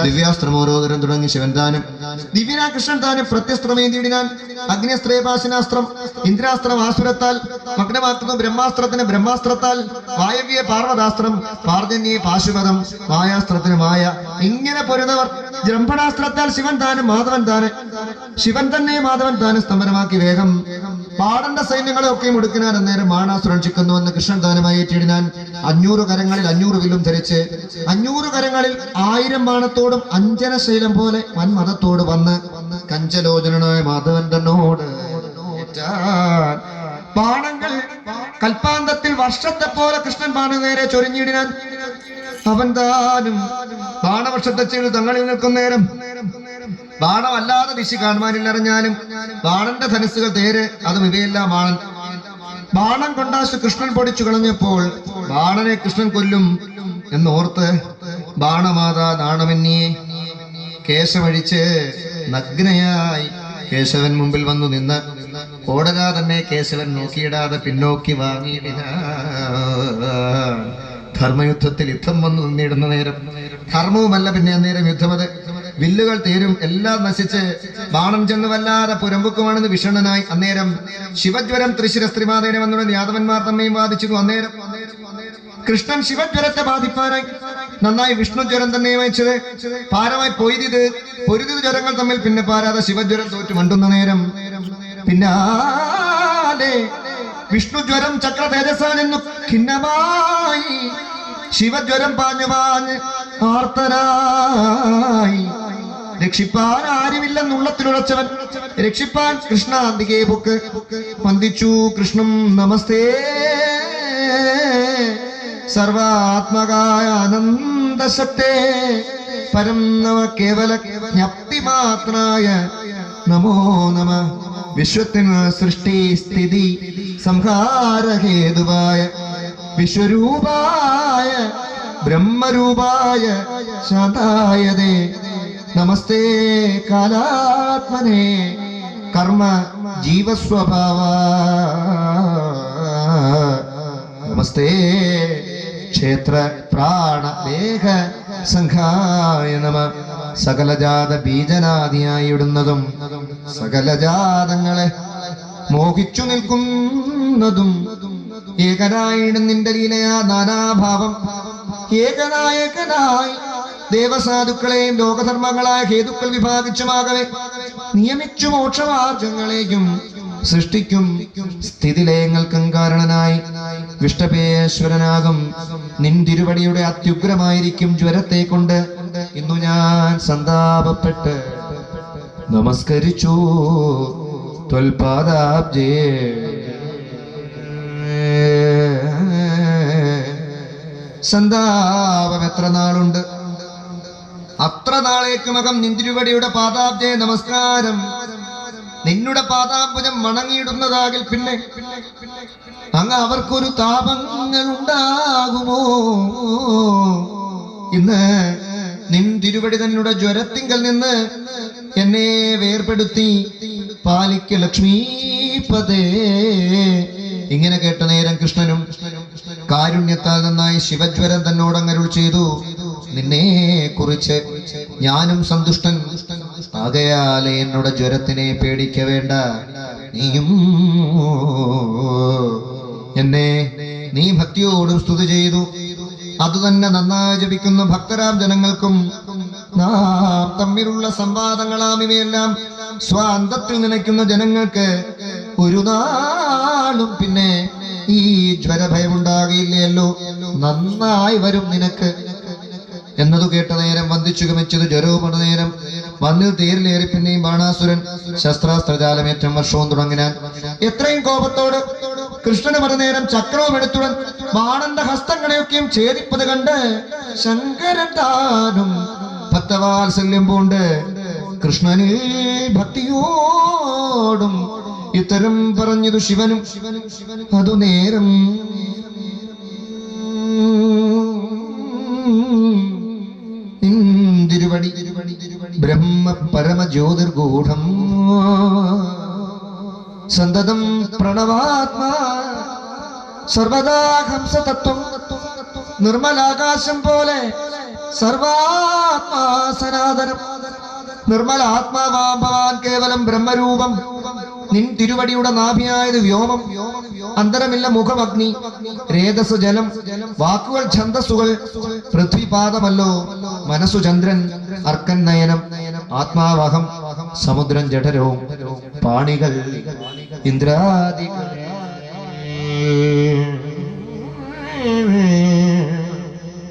ദിവ്യാസ്ത്രമോരോദരം തുടങ്ങി ശിവൻ താനും ദിവ്യനാ കൃഷ്ണൻ താനും പ്രത്യസ്ത്രമേന്തിയിടിനാൻ അഗ്നിസ്ത്രേപാശനാസ്ത്രം ഇന്ദ്രാസ്ത്രം ആസുരത്താൽ മഗ്നമാക്കുന്നു ബ്രഹ്മാസ്ത്രത്തിന് ബ്രഹ്മാസ്ത്രത്താൽ വായവ്യ പാർവതാസ്ത്രം പാർജന്യെ പാശുപതം മായാസ്ത്രത്തിന് മായ ഇങ്ങനെ പൊരുന്നവർ ബ്രഹ്മണാസ്ത്രത്താൽ ശിവൻ താനും മാധവൻ താന് ശിവൻ തന്നെ മാധവൻ താനും സ്തംഭനമാക്കി വേഗം പാടന്റെ സൈന്യങ്ങളെ ഒക്കെയും ഒടുക്കിനാൻ അന്നേരം ബാണാസുരൻ ചിക്കുന്നുവെന്ന് കൃഷ്ണൻ താനുമായി ഏറ്റിടിനാൻ 500 കരങ്ങളിൽ 500 വില്ലും ധരിച്ച് 500 കരങ്ങളിൽ 1000 ബാണത്തോടും അഞ്ജന ശൈലം പോലെ വൻമതത്തോട് വന്ന് കഞ്ചലോചനായ മാധവൻ തന്നോട് ബാണങ്ങൾ കൽപ്പാന്തത്തിൽ വർഷത്തെ പോലെ കൃഷ്ണൻ ബാണ നേരെ ചൊരിഞ്ഞിടിനാൻ അവൻ താനും ബാണവർഷത്തെ ചെയ്ത് തങ്ങളിൽ നിൽക്കുന്ന നേരം ബാണമല്ലാതെ ദിശ കാണുവാനില്ലറിഞ്ഞാലും ബാണന്റെ ധനുസുകൾ തേര് അതും ഇവയെല്ലാം ബാണൻ ബാണം കൊണ്ടാശു കൃഷ്ണൻ പൊടിച്ചു കളഞ്ഞപ്പോൾ ബാണനെ കൃഷ്ണൻ കൊല്ലും എന്നോർത്ത് ബാണമാതാ നാണമെന്നിയെ കേശമഴിച്ച് നഗ്നയായി കേശവൻ മുമ്പിൽ വന്നു നിന്ന് ഓടരാ തന്നെ കേശവൻ നോക്കിയിടാതെ പിന്നോക്കി വാങ്ങിയിടിന ധർമ്മയുദ്ധത്തിൽ യുദ്ധം വന്നു നിന്നിടുന്ന നേരം ധർമ്മവുമല്ല പിന്നെ അന്നേരം യുദ്ധമത് വില്ലുകൾ തേരും എല്ലാം നശിച്ച് ബാണം ചെന്ന് വല്ലാതെ പുരമ്പുക്കുമാണെന്ന് വിഷണ്ണനായി അന്നേരം ശിവജ്വരം തൃശ്ശിരസ്ത്രീമാതേനെ വന്നുകൊണ്ട് യാദവന്മാർ തമ്മിയും ബാധിച്ചിരുന്നു അന്നേരം കൃഷ്ണൻ ശിവജ്വരത്തെ ബാധിപ്പാനായി നന്നായി വിഷ്ണുജ്വരം തന്നെ വഹിച്ചത് പാരമായി പൊരുതി ജ്വരങ്ങൾ തമ്മിൽ പിന്നെ പാരാതെ ശിവജ്വരം തോറ്റു മണ്ടുന്ന നേരം പിന്നാലെ വിഷ്ണുജ്വരം ചക്ര തേജസ്സാനെന്നു ഖിന്നമായി ശിവജ്വരം പാഞ്ഞു ആർത്തനായി രക്ഷിപ്പാൻ ആരുമില്ലെന്നുള്ളത്തിലുറച്ചവൻ രക്ഷിപ്പാൻ കൃഷ്ണാന്തികെ പൊക്ക് വന്ദിച്ചു കൃഷ്ണം നമസ്തേ സർവാത്മകായ ആനന്ദശക്തേ പരം നമ കേവല ജ്ഞപ്തിമാത്രായ നമോ നമ വിശ്വത്തിന് സൃഷ്ടി സ്ഥിതി സംഹാരഹേതുവായ വിശ്വരൂപായ ബ്രഹ്മരൂപായ ശാന്തായതേ നമസ്തേ കാലാത്മനേ കർമ്മ ജീവസ്വഭാവ നമസ്തേ ക്ഷേത്ര പ്രാണ ദേഹ സംഘായ നമ സകലജാത ബീജനാദിയായി ഇടുന്നതും സകലജാതങ്ങളെ മോഹിച്ചു നിൽക്കുന്നതും ഏകനായിടും നിന്റെ ലീലയാ നാനാഭാവം ഏകനായകനായി ദേവസാധുക്കളെയും ലോകധർമ്മങ്ങളായ ഹേതുക്കൾ വിഭാഗിച്ചുമാകവെ നിയമിച്ചു മോക്ഷമാർഗങ്ങളെയും സൃഷ്ടിക്കും സ്ഥിതിലയങ്ങൾക്കും കാരണനായി വിഷ്ടപേശ്വരനാകും നിന്തിരുവടിയുടെ അത്യുഗ്രമായിരിക്കും ജ്വരത്തെ കൊണ്ട് ഇന്നു ഞാൻ സന്താപപ്പെട്ട് നമസ്കരിച്ചു ത്വൽപാദാബ്ജേ സന്താപം എത്ര നാളുണ്ട് അത്ര നാളേക്കുമകം നിന്തിരുവടിയുടെ പാദാബ്ജേ നമസ്കാരം നിന്നുടെ പാദാംബുജം വണങ്ങിയിടുന്നതാകിൽ പിന്നെ അങ്ങ് അവർക്കൊരു താപങ്ങൾ ഉണ്ടാകുമോ ഇന്ന് നിൻ തിരുവടി തന്നുടെ ജ്വരത്തിങ്കൽ നിന്ന് എന്നെ വേർപെടുത്തി പാലിക്ക ലക്ഷ്മീപദേ ഇങ്ങനെ കേട്ട നേരം കൃഷ്ണനും കാരുണ്യത്താൽ നന്നായി ശിവജ്വരം തന്നോടങ്ങരുൾ ചെയ്തു നിന്നെ കുറിച്ച് ഞാനും സന്തുഷ്ടൻ ആകയാലെ എന്നോട് ജ്വരത്തിനെ പേടിക്ക വേണ്ട നീയും എന്നെ നീ ഭക്തിയോടും സ്തുതി ചെയ്തു അതുതന്നെ നന്നായി ജപിക്കുന്ന ഭക്തരാം ജനങ്ങൾക്കും നാം തമ്മിലുള്ള സംവാദങ്ങളാം ഇവയെല്ലാം സ്വാന്തത്തിൽ നനയ്ക്കുന്ന ജനങ്ങൾക്ക് ഒരു നാളും പിന്നെ ഈ ജ്വരഭയമുണ്ടാകില്ലല്ലോ നന്നായി വരും നിനക്ക് എന്നതു കേട്ട നേരം വന്ദിച്ചു ഗമിച്ചത് ജ്വരവുമണ നേരം വന്നിൽ തേരിലേറി പിന്നെയും ബാണാസുരൻ ശസ്ത്രാസ്ത്രജാലമേറ്റം വർഷവും തുടങ്ങിനാൻ എത്രയും കോപത്തോട് കൃഷ്ണന് മറുനേരം ചക്രവും എടുത്തുടൻ ബാണന്റെ ഹസ്തങ്ങളെയൊക്കെയും ഛേദിപ്പത് കണ്ട് ശങ്കരൻ താനും ഭക്തവാത്സല്യം പൂണ്ട് കൃഷ്ണനിൽ ഭക്തിയോടും ഇത്തരം പറഞ്ഞതു ശിവനും അതു നേരം തിരുവടി ബ്രഹ്മ പരമ ജ്യോതിർഗൂഢം സന്തതം പ്രണവാത്മാ സർവദാ ഹംസതത്വം നിർമ്മലാകാശം പോലെ സർവാത്മാ സനാതനം നിർമ്മല ആത്മാവാം ഭവാൻ കേവലം ബ്രഹ്മരൂപം നിൻ തിരുവടിയുടെ നാഭിയായത് വ്യോമം അന്തരമില്ല മുഖമഗ്നി രേതസ് ജലം വാക്കുകൾ ഛന്ദസ്സുകൾ പൃഥ്വിപാദമല്ലോ മനസ്സു ചന്ദ്രൻ അർക്കൻ നയനം ആത്മാവഹം സമുദ്രം ജഠരവും പാണികൾ ഇന്ദ്രാദികൾ